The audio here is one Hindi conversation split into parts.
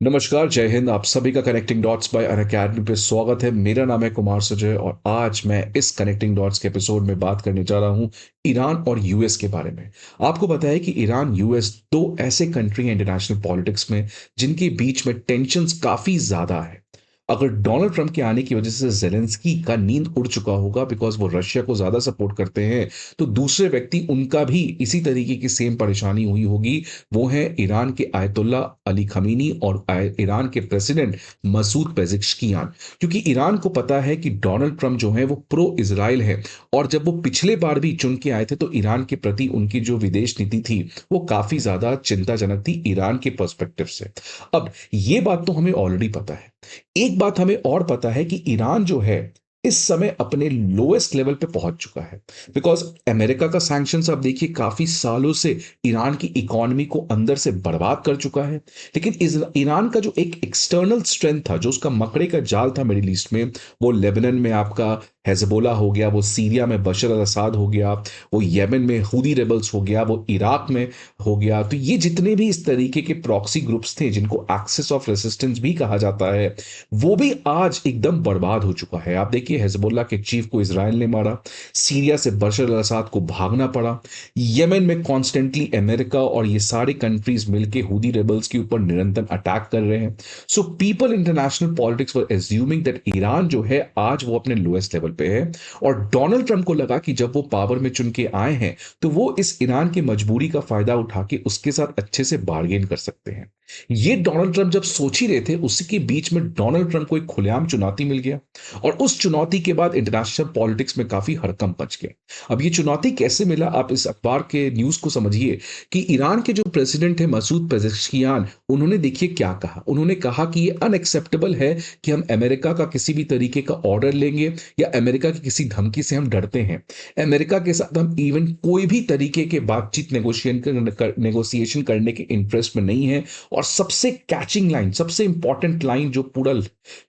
नमस्कार, जय हिंद। आप सभी का कनेक्टिंग डॉट्स बाय अनअकैडमी पे स्वागत है। मेरा नाम है कुमार सुजय और आज मैं इस कनेक्टिंग डॉट्स के एपिसोड में बात करने जा रहा हूं ईरान और यूएस के बारे में। आपको पता है कि ईरान यूएस दो ऐसे कंट्री हैं इंटरनेशनल पॉलिटिक्स में जिनके बीच में टेंशन्स काफी ज्यादा है। अगर डोनाल्ड ट्रंप के आने की वजह से जेलेंस्की का नींद उड़ चुका होगा बिकॉज वो रशिया को ज्यादा सपोर्ट करते हैं, तो दूसरे व्यक्ति उनका भी इसी तरीके की सेम परेशानी हुई होगी। वो है ईरान के आयतुल्ला अली खमीनी और ईरान के प्रेसिडेंट मसूद पेजिश्कियान। क्योंकि ईरान को पता है कि डोनाल्ड ट्रंप जो है वो प्रो इजराइल है, और जब वो पिछले बार भी चुन के आए थे तो ईरान के प्रति उनकी जो विदेश नीति थी वो काफी ज्यादा चिंताजनक थी ईरान के पर्सपेक्टिव से। अब ये बात तो हमें ऑलरेडी पता है। एक बात हमें और पता है कि ईरान जो है इस समय अपने लोएस्ट लेवल पे पहुंच चुका है। बिकॉज अमेरिका का सैंक्शंस आप देखिए काफी सालों से ईरान की इकोनॉमी को अंदर से बर्बाद कर चुका है। लेकिन ईरान का जो एक एक्सटर्नल स्ट्रेंथ था, जो उसका मकड़े का जाल था मिडिल ईस्ट में, वो लेबनान में आपका हेजबोला हो गया, वो सीरिया में बशर अल असाद हो गया, वो येमेन में हूदी रेबल्स हो गया, वो इराक में हो गया। तो ये जितने भी इस तरीके के प्रॉक्सी ग्रुप्स थे जिनको एक्सिस ऑफ रेसिस्टेंस भी कहा जाता है, वो भी आज एकदम बर्बाद हो चुका है। आप देखिए हिजबुल्लाह के चीफ को इसराइल ने मारा, सीरिया से बशर अल असाद को भागना पड़ा, येमेन में कॉन्स्टेंटली अमेरिका और ये सारे कंट्रीज मिलकर हूदी रेबल्स के ऊपर निरंतर अटैक कर रहे हैं। So people international politics were assuming that Iran जो है आज वो अपने लोएस्ट लेवल पे है। और डोनाल्ड ट्रंप को लगा कि जब वो पावर में चुन के आए हैं तो वो इस ईरान की मजबूरी का फायदा उठा के उसके साथ अच्छे से बार्गेन कर सकते हैं। ये डोनाल्ड ट्रंप जब सोच ही रहे थे, उसी के बीच में डोनाल्ड ट्रंप को एक खुलेआम चुनौती मिल गया। और उस चुनौती के बाद इंटरनेशनल पॉलिटिक्स में काफी हड़कंप मच गया। अब ये चुनौती कैसे मिला, आप इस अखबार के न्यूज को समझिए कि ईरान के जो प्रेसिडेंट है मसूद पेजेश्कियान, उन्होंने देखिए क्या कहा। उन्होंने कहा कि ये अनएक्सेप्टेबल है कि हम अमेरिका का किसी भी तरीके का ऑर्डर लेंगे या अमेरिका की किसी धमकी से हम डरते हैं। अमेरिका के साथ हम इवन कोई भी तरीके के बातचीत नेगोशिएशन करने के इंटरेस्ट में नहीं है। और सबसे कैचिंग लाइन, सबसे इंपॉर्टेंट लाइन जो पूरा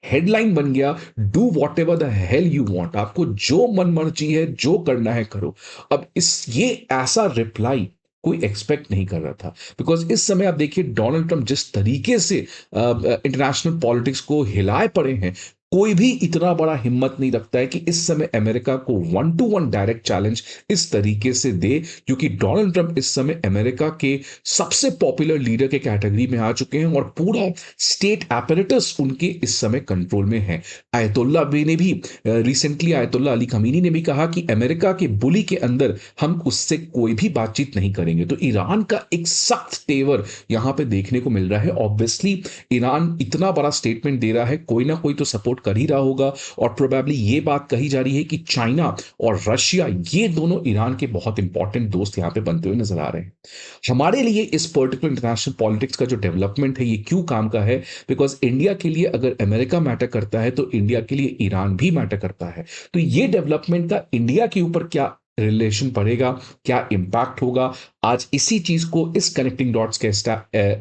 हेडलाइन बन गया, do what ever the hell you want, आपको जो मन मर्जी है जो करना है करो। अब इस ये ऐसा रिप्लाई कोई एक्सपेक्ट नहीं कर रहा था। बिकॉज इस समय आप देखिए डोनाल्ड ट्रंप जिस तरीके से इंटरनेशनल पॉलिटिक्स को हिलाए पड़े हैं, कोई भी इतना बड़ा हिम्मत नहीं रखता है कि इस समय अमेरिका को 1-to-1 डायरेक्ट चैलेंज इस तरीके से दे। क्योंकि डोनाल्ड ट्रंप इस समय अमेरिका के सबसे पॉपुलर लीडर के कैटेगरी में आ चुके हैं और पूरा स्टेट एपरेटस उनके इस समय कंट्रोल में है। आयतुल्ला भी ने भी रिसेंटली आयतुल्ला अली खमीनी ने भी कहा कि अमेरिका के बुली के अंदर हम उससे कोई भी बातचीत नहीं करेंगे। तो ईरान का एक सख्त तेवर यहां पे देखने को मिल रहा है। ऑब्वियसली ईरान इतना बड़ा स्टेटमेंट दे रहा है, कोई ना कोई तो सपोर्ट कर ही रहा होगा। और प्रोबेबली ये बात कही जा रही है कि चाइना और रशिया, ये दोनों ईरान के बहुत इंपॉर्टेंट दोस्त यहां पे बनते हुए नजर आ रहे हैं। हमारे लिए इस पर्टिकुलर इंटरनेशनल पॉलिटिक्स का जो डेवलपमेंट है ये क्यों काम का है, बिकॉज इंडिया के लिए अगर अमेरिका मैटर करता है तो इंडिया के लिए ईरान भी मैटर करता है। तो ये डेवलपमेंट का इंडिया के ऊपर क्या रिलेशन पड़ेगा, क्या इंपैक्ट होगा, आज इसी चीज को इस कनेक्टिंग डॉट्स के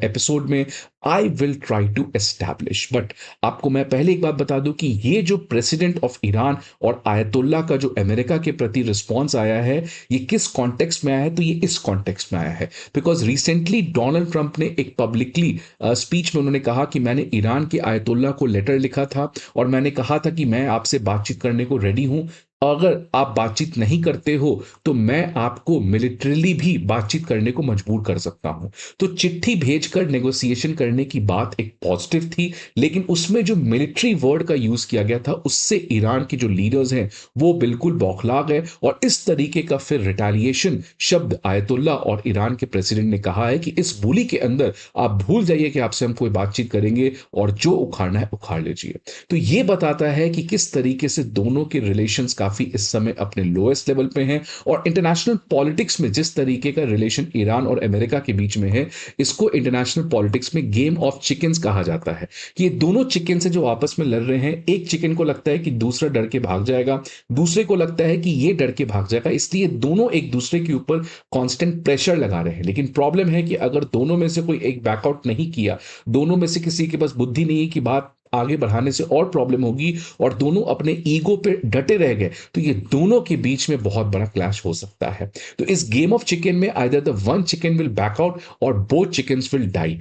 एपिसोड में I will try to establish. But आपको मैं पहले एक बात बता दूं कि ये जो प्रेसिडेंट ऑफ ईरान और आयतुल्ला का जो अमेरिका के प्रति रिस्पॉन्स आया है, ये किस कॉन्टेक्स्ट में आया है, तो ये इस कॉन्टेक्स्ट में आया है बिकॉज रिसेंटली डोनाल्ड ट्रंप ने एक पब्लिकली स्पीच में उन्होंने कहा कि मैंने ईरान के आयतुल्ला को लेटर लिखा था और मैंने कहा था कि मैं आपसे बातचीत करने को रेडी हूं, अगर आप बातचीत नहीं करते हो तो मैं आपको मिलिट्रीली भी बातचीत करने को मजबूर कर सकता हूं। तो चिट्ठी भेजकर नेगोशिएशन करने की बात एक पॉजिटिव थी, लेकिन उसमें जो मिलिट्री वर्ड का यूज किया गया था उससे ईरान के जो लीडर्स हैं वो बिल्कुल बौखला गए। और इस तरीके का फिर रिटेलिएशन शब्द आयतुल्ला और ईरान के प्रेसिडेंट ने कहा है कि इस बोली के अंदर आप भूल जाइए कि आपसे हम कोई बातचीत करेंगे और जो उखाड़ना है उखाड़ लीजिए। तो ये बताता है कि किस तरीके से दोनों के रिलेशंस काफी इस समय अपने लोएस्ट लेवल पे हैं। और इंटरनेशनल पॉलिटिक्स में जिस तरीके का रिलेशन ईरान और अमेरिका के बीच में है, इसको इंटरनेशनल पॉलिटिक्स में गेम ऑफ चिकन्स कहा जाता है। कि ये दोनों चिकन से जो आपस में लड़ रहे हैं, एक चिकन को लगता है कि दूसरा डर के भाग जाएगा, दूसरे को लगता है कि ये डर के भाग जाएगा, इसलिए दोनों एक दूसरे के ऊपर कांस्टेंट प्रेशर लगा रहे हैं। लेकिन प्रॉब्लम है कि अगर दोनों में से कोई एक बैकआउट नहीं किया, दोनों में से किसी के पास बुद्धि नहीं है कि बात आगे बढ़ाने से और प्रॉब्लम होगी, और दोनों अपने ईगो पे डटे रह गए, तो ये दोनों के बीच में बहुत बड़ा क्लैश हो सकता है। तो इस गेम ऑफ चिकन में either the one chicken will back out और बोथ चिकन्स विल डाई।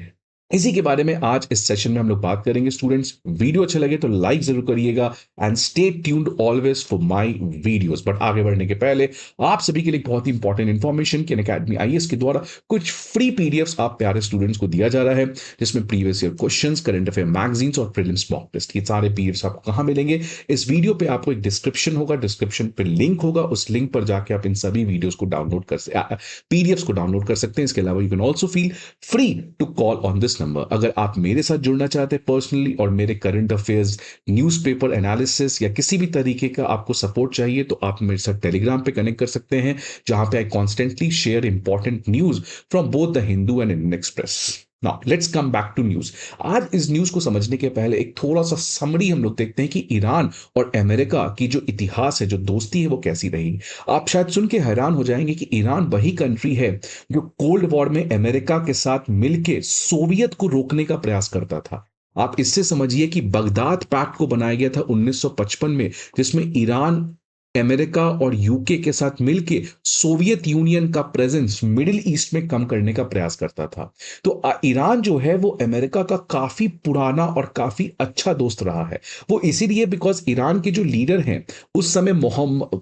इसी के बारे में आज इस सेशन में हम लोग बात करेंगे स्टूडेंट्स। वीडियो अच्छा लगे तो लाइक जरूर करिएगा and stay tuned always for my videos. But आगे बढ़ने के पहले आप सभी के लिए बहुत ही इंपॉर्टेंट इन्फॉर्मेशन कि अनअकैडमी आईएएस के द्वारा कुछ फ्री पीडीएफ्स आप प्यारे स्टूडेंट्स को दिया जा रहा है, जिसमें previous year questions, current affair magazines और प्रीलिम्स मॉक टेस्ट, ये सारे पीडीएफ्स आपको कहां मिलेंगे? इस वीडियो पे आपको एक डिस्क्रिप्शन होगा, डिस्क्रिप्शन पे लिंक होगा, उस लिंक पर जाके आप इन सभी वीडियोस को डाउनलोड कर पीडीएफ्स को डाउनलोड कर सकते हैं। इसके अलावा you can also feel free to call on this number. अगर आप मेरे साथ जुड़ना चाहते हैं पर्सनली और मेरे करंट अफेयर्स, न्यूज़पेपर एनालिसिस या किसी भी तरीके का आपको सपोर्ट चाहिए, तो आप मेरे साथ टेलीग्राम पे कनेक्ट कर सकते हैं, जहां पे I constantly share important news from both the Hindu and Indian Express. Now let's come back to news. आज इस न्यूज को समझने के पहले एक थोड़ा सा समरी हम लोग देखते हैं कि ईरान और अमेरिका की जो इतिहास है, जो दोस्ती है, वो कैसी रही। आप शायद सुन के हैरान हो जाएंगे कि ईरान वही कंट्री है जो कोल्ड वॉर में अमेरिका के साथ मिलके सोवियत को रोकने का प्रयास करता था। आप इससे समझिए कि बगदाद पैक्ट को बनाया गया था 1955 में, जिसमें ईरान अमेरिका और यूके के साथ मिलके सोवियत यूनियन का प्रेजेंस मिडिल ईस्ट में कम करने का प्रयास करता था। तो ईरान जो है वो अमेरिका का काफी पुराना और काफी अच्छा दोस्त रहा है। वो इसीलिए बिकॉज ईरान के जो लीडर हैं उस समय Mohammad,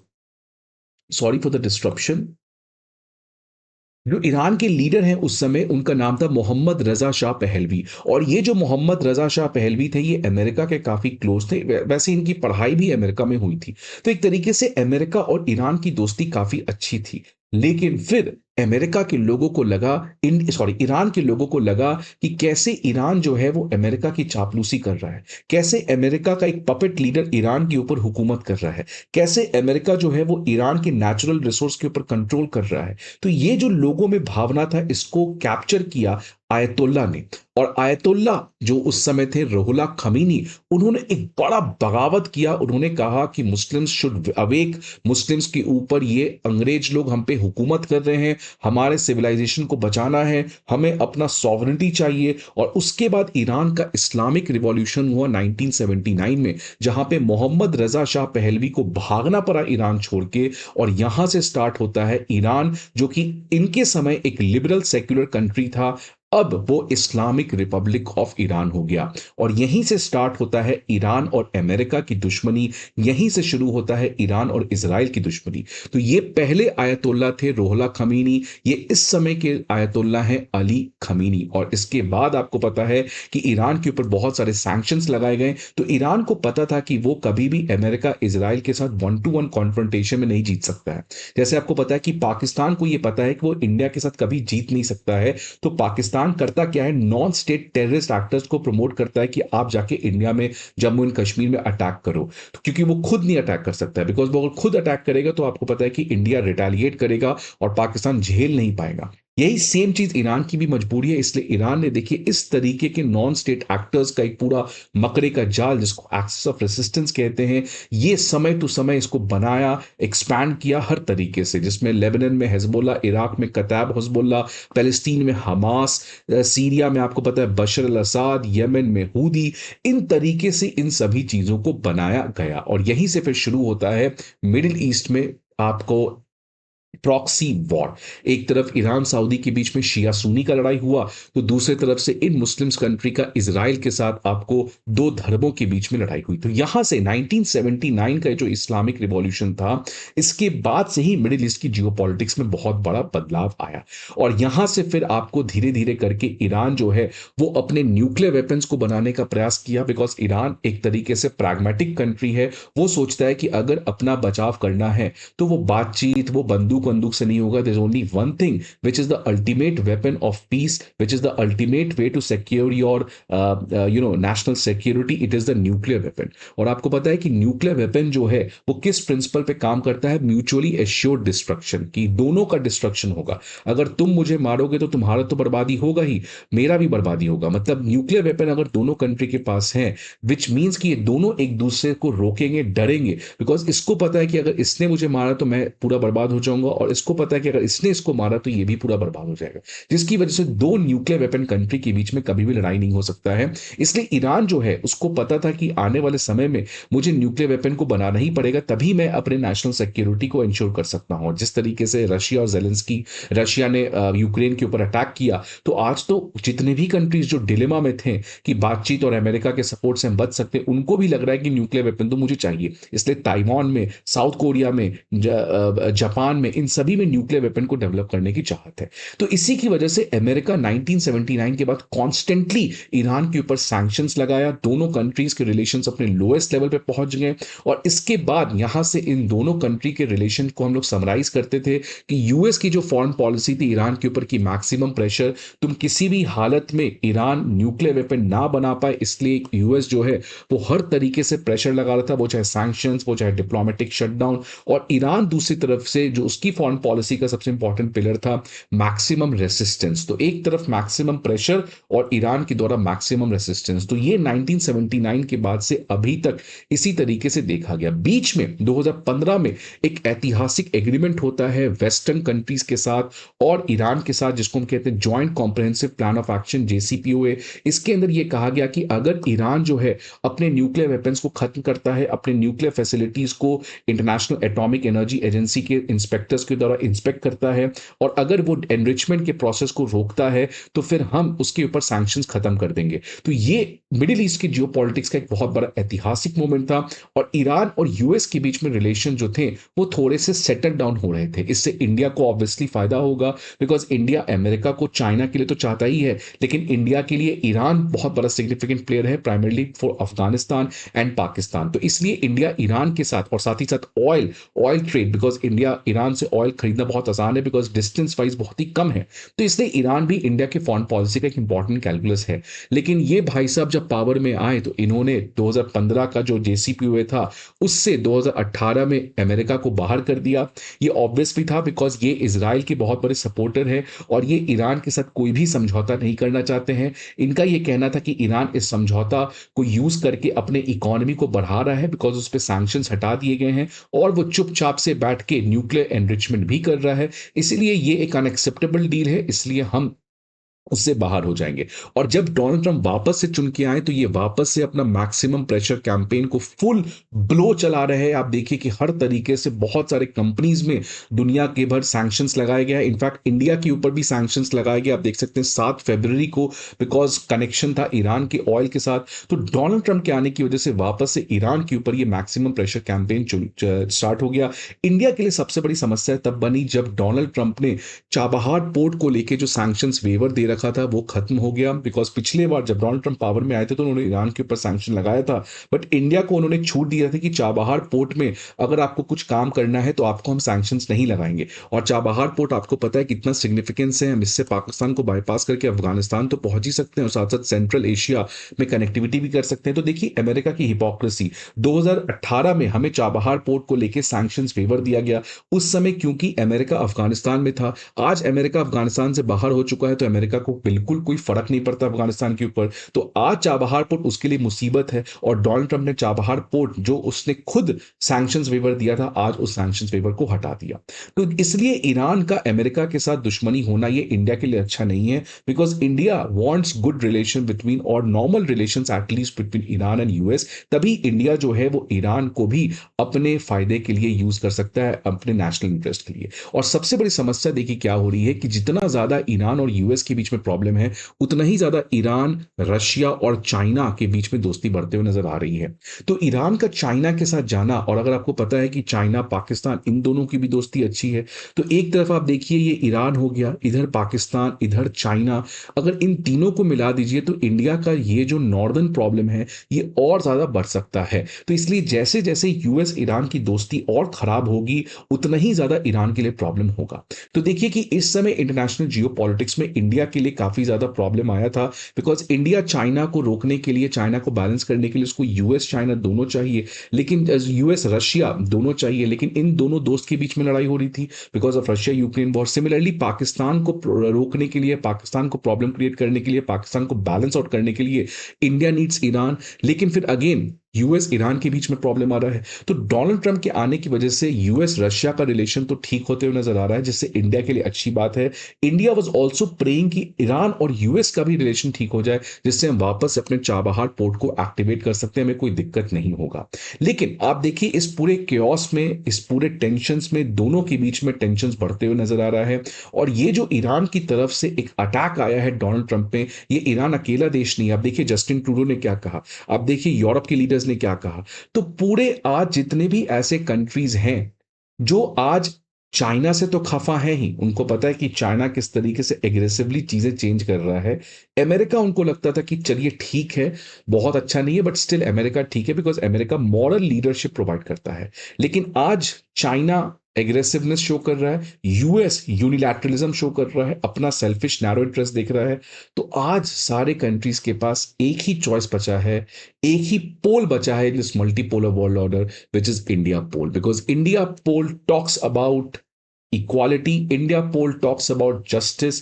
sorry for the disruption, जो ईरान के लीडर हैं उस समय, उनका नाम था मोहम्मद रजा शाह पहलवी। और ये जो मोहम्मद रजा शाह पहलवी थे, ये अमेरिका के काफी क्लोज थे। वैसे इनकी पढ़ाई भी अमेरिका में हुई थी। तो एक तरीके से अमेरिका और ईरान की दोस्ती काफी अच्छी थी। लेकिन फिर अमेरिका के लोगों को लगा, ईरान के लोगों को लगा कि कैसे ईरान जो है वो अमेरिका की चापलूसी कर रहा है, कैसे अमेरिका का एक पपेट लीडर ईरान के ऊपर हुकूमत कर रहा है, कैसे अमेरिका जो है वो ईरान के नेचुरल रिसोर्स के ऊपर कंट्रोल कर रहा है। तो ये जो लोगों में भावना था, इसको कैप्चर किया आयतुल्ला ने। और आयतुल्ला जो उस समय थे रुहुल्लाह खमीनी, उन्होंने एक बड़ा बगावत किया। उन्होंने कहा कि मुस्लिम्स शुड अवेक, मुस्लिम्स के ऊपर ये अंग्रेज लोग हम पे हुकूमत कर रहे हैं, हमारे सिविलाइजेशन को बचाना है, हमें अपना सॉवरेनिटी चाहिए। और उसके बाद ईरान का इस्लामिक रिवॉल्यूशन हुआ 1979 में, जहां पे मोहम्मद रजा शाह पहलवी को भागना पड़ा ईरान छोड़ के। और यहां से स्टार्ट होता है ईरान, जो कि इनके समय एक लिबरल सेक्युलर कंट्री था, अब वो इस्लामिक रिपब्लिक ऑफ ईरान हो गया। और यहीं से स्टार्ट होता है ईरान और अमेरिका की दुश्मनी, यहीं से शुरू होता है ईरान और इजराइल की दुश्मनी। तो ये पहले आयतुल्ला थे रुहुल्लाह खमीनी, ये इस समय के आयतुल्ला हैं अली खमीनी। और इसके बाद आपको पता है कि ईरान के ऊपर बहुत सारे सैंक्शंस लगाए गए। तो ईरान को पता था कि वो कभी भी अमेरिका इजराइल के साथ 1-to-1 कॉन्फ्रंटेशन में नहीं जीत सकता है। जैसे आपको पता है कि पाकिस्तान को यह पता है कि वो इंडिया के साथ कभी जीत नहीं सकता है। तो पाकिस्तान करता क्या है, नॉन स्टेट टेररिस्ट एक्टर्स को प्रमोट करता है कि आप जाके इंडिया में जम्मू एंड कश्मीर में अटैक करो। तो क्योंकि वो खुद नहीं अटैक कर सकता है, बिकॉज वो अगर खुद अटैक करेगा तो आपको पता है कि इंडिया रिटेलिएट करेगा और पाकिस्तान झेल नहीं पाएगा। यही सेम चीज ईरान की भी मजबूरी है। इसलिए ईरान ने देखिए इस तरीके के नॉन स्टेट एक्टर्स का एक पूरा मकरे का जाल, जिसको एक्सिस ऑफ रेसिस्टेंस कहते हैं, ये समय टू समय इसको बनाया, एक्सपैंड किया हर तरीके से, जिसमें लेबनान में हिजबुल्लाह, इराक में कताब हिजबुल्लाह, पैलेस्टीन में हमास, सीरिया में आपको पता है बशर अल असद, यमन में हूदी। इन तरीके से इन सभी चीजों को बनाया गया। और यहीं से फिर शुरू होता है मिडिल ईस्ट में आपको प्रॉक्सी वॉर। एक तरफ ईरान सऊदी के बीच में शिया सुन्नी का लड़ाई हुआ, तो दूसरी तरफ से इन मुस्लिम्स कंट्री का इजराइल के साथ आपको दो धर्मों के बीच में लड़ाई हुई। तो यहां से 1979 का जो इस्लामिक रिवॉल्यूशन था, इसके बाद से ही मिडिल ईस्ट की जियोपॉलिटिक्स में बहुत बड़ा बदलाव आया। और यहां से फिर आपको धीरे धीरे करके ईरान जो है वो अपने न्यूक्लियर वेपन्स को बनाने का प्रयास किया, बिकॉज ईरान एक तरीके से प्रैग्मेटिक कंट्री है। वो सोचता है कि अगर अपना बचाव करना है तो वो बातचीत, वो बंदूक से नहीं होगा। There is only one thing which is the ultimate weapon of peace, which is the ultimate way to secure your national security, it is the nuclear weapon. और आपको पता है कि न्यूक्लियर वेपन जो है वो किस प्रिंसिपल पे काम करता है, म्यूचुअली एश्योर्ड डिस्ट्रक्शन, की दोनों का डिस्ट्रक्शन होगा। अगर तुम मुझे मारोगे तो तुम्हारा तो बर्बादी होगा ही, मेरा भी बर्बादी होगा। मतलब न्यूक्लियर वेपन अगर दोनों कंट्री के पास है, विच मीन्स कि ये दोनों एक दूसरे को रोकेंगे, डरेंगे, बिकॉज इसको पता है कि अगर इसने मुझे मारा तो मैं पूरा बर्बाद हो जाऊंगा, हुआ और इसको पता है कि अगर इसने इसको मारा तो ये भी पूरा बर्बाद हो जाएगा, जिसकी वजह से दो न्यूक्लियर वेपन कंट्री के बीच में कभी भी लड़ाई नहीं हो सकता है। इसलिए ईरान जो है उसको पता था कि आने वाले समय में मुझे न्यूक्लियर वेपन को बनाना ही पड़ेगा, तभी मैं अपने नेशनल सिक्योरिटी को इंश्योर कर सकता हूं। जिस तरीके से रशिया और जेलेंस्की, रशिया ने यूक्रेन के ऊपर अटैक किया, तो आज तो जितने भी कंट्रीज जो डिलेमा में थे कि बातचीत और अमेरिका के सपोर्ट से हम बच सकते, उनको भी लग रहा है कि न्यूक्लियर वेपन तो मुझे चाहिए। इसलिए ताइवान में, साउथ कोरिया में, जापान में, इन सभी में न्यूक्लियर वेपन को डेवलप करने की चाहत है। तो इसी की वजह से अमेरिका 1979 के बाद कॉन्स्टेंटली ईरान के ऊपर सैंक्शंस लगाया, दोनों कंट्रीज के रिलेशंस अपने लोएस्ट लेवल पे पहुंच गए। और इसके बाद यहां से इन दोनों कंट्री के रिलेशन को हम लोग समराइज करते थे कि यूएस की जो फॉरेन पॉलिसी थी ईरान के ऊपर की मैक्सिमम प्रेशर, तुम किसी भी हालत में ईरान न्यूक्लियर वेपन ना बना पाए, इसलिए यूएस जो है वो हर तरीके से प्रेशर लगा रहा था, वो चाहे सैंक्शंस, वो चाहे डिप्लोमेटिक शटडाउन। और ईरान दूसरी तरफ से जो उसकी फॉरेन पॉलिसी का सबसे इंपॉर्टेंट पिलर था, मैक्सिमम रेसिस्टेंस। तो एक तरफ मैक्सिमम प्रेशर और ईरान के द्वारा मैक्सिमम रेसिस्टेंस। तो ये 1979 के बाद से अभी तक इसी तरीके से देखा गया। बीच में 2015 में एक ऐतिहासिक एग्रीमेंट होता है वेस्टर्न कंट्रीज के साथ और ईरान के साथ, जिसको हम कहते हैं joint comprehensive plan of action, JCPOA। इसके अंदर यह कहा गया कि अगर ईरान जो है अपने न्यूक्लियर वेपन्स को खत्म करता है, अपने न्यूक्लियर फैसिलिटीज को इंटरनेशनल एटॉमिक एनर्जी एजेंसी के इंस्पेक्टर्स के द्वारा इंस्पेक्ट करता है, और अगर वो एनरिचमेंट के प्रोसेस को रोकता है, तो फिर हम उसके ऊपर सैंक्शंस खत्म कर देंगे। तो ये मिडिल ईस्ट की जियोपॉलिटिक्स का एक बहुत बड़ा ऐतिहासिक मोमेंट था। और ईरान और यूएस के बीच में रिलेशन जो थे वो थोड़े से सेटल डाउन हो रहे थे। इससे इंडिया को ऑब्वियसली फायदा होगा, बिकॉज इंडिया अमेरिका को, चाइना के लिए तो चाहता ही है, लेकिन इंडिया के लिए ईरान बहुत बड़ा सिग्निफिकेंट प्लेयर है, primarily for Afghanistan and Pakistan. तो इसलिए इंडिया ईरान के साथ, और साथ ही साथ oil trade, because India Iran से ऑयल खरीदना बहुत आसान है, बिकॉज डिस्टेंस वाइज बहुत ही कम है। तो इसलिए ईरान भी इंडिया के फॉरेन पॉलिसी का एक इंपॉर्टेंट कैलकुलस है। लेकिन ये भाई साहब जब पावर में आए तो इन्होंने 2015 का जो JCPOA था उससे 2018 में अमेरिका को बाहर कर दिया। ये ऑब्वियस भी था, बिकॉज ये इजराइल के बहुत बड़े सपोर्टर है और ये ईरान के साथ कोई भी समझौता नहीं करना चाहते हैं। इनका ये कहना था कि ईरान इस समझौता को यूज करके अपने इकोनॉमी को बढ़ा रहा है, बिकॉज उस पर सैंक्शंस हटा दिए गए हैं और वो चुपचाप से बैठ के न्यूक्लियर एनरिचमेंट भी कर रहा है। इसलिए ये एक अनएक्सेप्टेबल डील है, इसलिए हम उससे बाहर हो जाएंगे। और जब डोनाल्ड ट्रंप वापस से चुन के आए तो ये वापस से अपना मैक्सिमम प्रेशर कैंपेन को फुल ब्लो चला रहे हैं। आप देखिए कि हर तरीके से बहुत सारे कंपनीज में दुनिया के भर सैंक्शंस लगाए गए हैं। इनफैक्ट इंडिया के ऊपर भी सैंक्शंस लगाए गए, आप देख सकते हैं 7 फरवरी को, बिकॉज कनेक्शन था ईरान के ऑयल के साथ। तो डोनाल्ड ट्रंप के आने की वजह से वापस से ईरान के ऊपर ये मैक्सिमम प्रेशर कैंपेन स्टार्ट हो गया। इंडिया के लिए सबसे बड़ी समस्या तब बनी जब डोनाल्ड ट्रंप ने चाबहार पोर्ट को लेकर जो सैंक्शंस वेवर दे रखा था वो खत्म हो गया। बिकॉज पिछले बार जब डोनाल्ड ट्रंप पावर में आए थे तो उन्होंने ईरान के ऊपर सैंक्शन लगाया था, बट इंडिया को उन्होंने छूट दिया था कि चाबहार पोर्ट में अगर आपको कुछ काम करना है तो आपको हम सैंक्शंस नहीं लगाएंगे। और चाबहार पोर्ट आपको पता है कितना सिग्निफिकेंस है, हम इससे पाकिस्तान को बाईपास करके अफगानिस्तान तो पहुंच ही सकते हैं और साथ साथ सेंट्रल एशिया में कनेक्टिविटी भी कर सकते हैं। तो देखिए अमेरिका की हिपोक्रेसी, 2018 में हमें चाबहार पोर्ट को लेकर सैंक्शंस वेवर दिया गया, उस समय क्योंकि अमेरिका अफगानिस्तान में था। आज अमेरिका अफगानिस्तान से बाहर हो चुका है तो अमेरिका को बिल्कुल कोई फर्क नहीं पड़ता अफगानिस्तान के ऊपर। तो आज चाबहार पोर्ट उसके लिए मुसीबत है और डोनाल्ड ट्रंप ने चाबहार पोर्ट जो उसने खुद सैंक्शंस वेवर दिया था, आज उस सैंक्शंस वेवर को हटा दिया। तो इसलिए ईरान का अमेरिका के साथ दुश्मनी होना ये इंडिया के लिए अच्छा नहीं है, because India wants good relation between और normal relations at least between Iran and US. तभी इंडिया जो है वो ईरान को भी अपने फायदे के लिए यूज कर सकता है, अपने नेशनल इंटरेस्ट के लिए। और सबसे बड़ी समस्या देखिए क्या हो रही है कि जितना ज्यादा ईरान और यूएस के बीच में प्रॉब्लम है, उतना ही ज्यादा ईरान, रशिया और चाइना के बीच में दोस्ती बढ़ते हुए नजर आ रही है। तो ईरान का चाइना के साथ जाना, और अगर आपको पता है कि चाइना पाकिस्तान इन दोनों की भी दोस्ती अच्छी है, तो एक तरफ आप देखिए ये ईरान हो गया, इधर पाकिस्तान, इधर चाइना, अगर इन तीनों को मिला दीजिए तो इंडिया का ये जो नॉर्दर्न प्रॉब्लम है ये और ज्यादा बढ़ सकता है। तो इसलिए जैसे जैसे यूएस ईरान की दोस्ती और खराब होगी उतना ही ज्यादा ईरान के लिए प्रॉब्लम होगा। तो देखिए कि इस समय इंटरनेशनल जियोपॉलिटिक्स में इंडिया के लिए काफी ज्यादा प्रॉब्लम आया था, बिकॉज इंडिया चाइना को रोकने के लिए, चाइना को बैलेंस करने के लिए उसको यूएस चाइना दोनों चाहिए, लेकिन यूएस रशिया दोनों चाहिए, लेकिन इन दोनों दोस्त के बीच में लड़ाई हो रही थी because of Russia Ukraine war. Similarly Pakistan को रोकने के लिए, पाकिस्तान को प्रॉब्लम क्रिएट करने के लिए, पाकिस्तान को बैलेंस आउट करने के लिए इंडिया नीड्स ईरान। लेकिन फिर अगेन यूएस ईरान के बीच में प्रॉब्लम आ रहा है। तो डोनाल्ड ट्रंप के आने की वजह से यूएस रशिया का रिलेशन तो ठीक होते हुए नजर आ रहा है, जिससे इंडिया के लिए अच्छी बात है। इंडिया वाज आल्सो प्रेइंग कि ईरान और यूएस का भी रिलेशन ठीक हो जाए, जिससे हम वापस अपने चाबहार पोर्ट को एक्टिवेट कर सकते हैं, हमें कोई दिक्कत नहीं होगा। लेकिन आप देखिए इस पूरे क्योस में, इस पूरे टेंशंस में, दोनों के बीच में टेंशंस बढ़ते हुए नजर आ रहा है। और ये जो ईरान की तरफ से एक अटैक आया है डोनाल्ड ट्रंप पे, ये ईरान अकेला देश नहीं है। आप देखिए जस्टिन ट्रूडो ने क्या कहा, आप देखिए यूरोप के लीडर्स ने क्या कहा। तो पूरे आज जितने भी ऐसे कंट्रीज हैं जो आज चाइना से तो खफा है ही, उनको पता है कि चाइना किस तरीके से एग्रेसिवली चीजें चेंज कर रहा है। अमेरिका उनको लगता था कि चलिए ठीक है, बहुत अच्छा नहीं है बट स्टिल अमेरिका ठीक है, because America moral leadership provide करता है। लेकिन आज चाइना एग्रेसिवनेस शो कर रहा है, यूएस यूनिलैटरलिज्म शो कर रहा है, अपना सेल्फिश नैरो इंटरेस्ट देख रहा है। तो आज सारे कंट्रीज के पास एक ही चॉइस बचा है, एक ही पोल बचा है in this multipolar world order, which is India pole. Because India pole talks about equality, India poll talks about justice,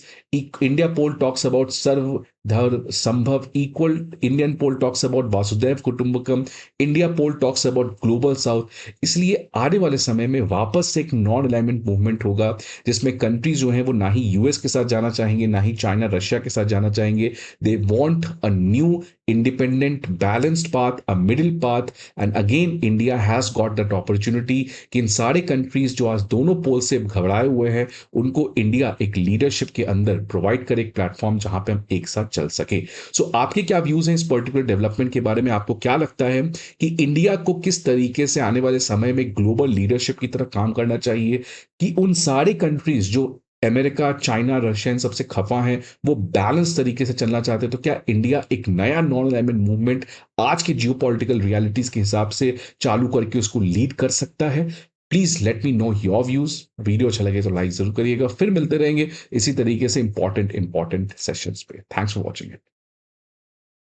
India poll talks about सर्व धर्म संभव equal, Indian poll talks about वासुदेव कुटुंबकम, India pole talks about global south. इसलिए आने वाले समय में वापस से एक नॉन अलाइनमेंट मूवमेंट होगा, जिसमें कंट्रीज जो हैं वो ना ही यूएस के साथ जाना चाहेंगे, ना ही चाइना रशिया के साथ जाना चाहेंगे। They want a new independent balanced path, a middle path. And again India has got that opportunity कि इन सारे कंट्रीज जो आज दोनों पोल से घबराए हुए हैं, उनको इंडिया एक लीडरशिप के अंदर प्रोवाइड करे एक प्लेटफॉर्म जहां पे हम एक साथ चल सके। सो आपके क्या व्यूज हैं इस पर्टिकुलर डेवलपमेंट के बारे में? आपको क्या लगता है कि इंडिया को किस तरीके से आने वाले समय में ग्लोबल लीडरशिप की तरह काम करना चाहिए कि उन सारे कंट्रीज जो अमेरिका, चाइना, रशिया इन सबसे खफा हैं, वो बैलेंस तरीके से चलना चाहते हैं? तो क्या इंडिया एक नया नॉन अलाइनमेंट मूवमेंट आज की जियोपॉलिटिकल रियलिटीज के हिसाब से चालू करके उसको लीड कर सकता है? Please let me know your views. Video अच्छा लगे तो लाइक जरूर करिएगा। फिर मिलते रहेंगे इसी तरीके से इंपॉर्टेंट सेशंस पे। Thanks for watching it.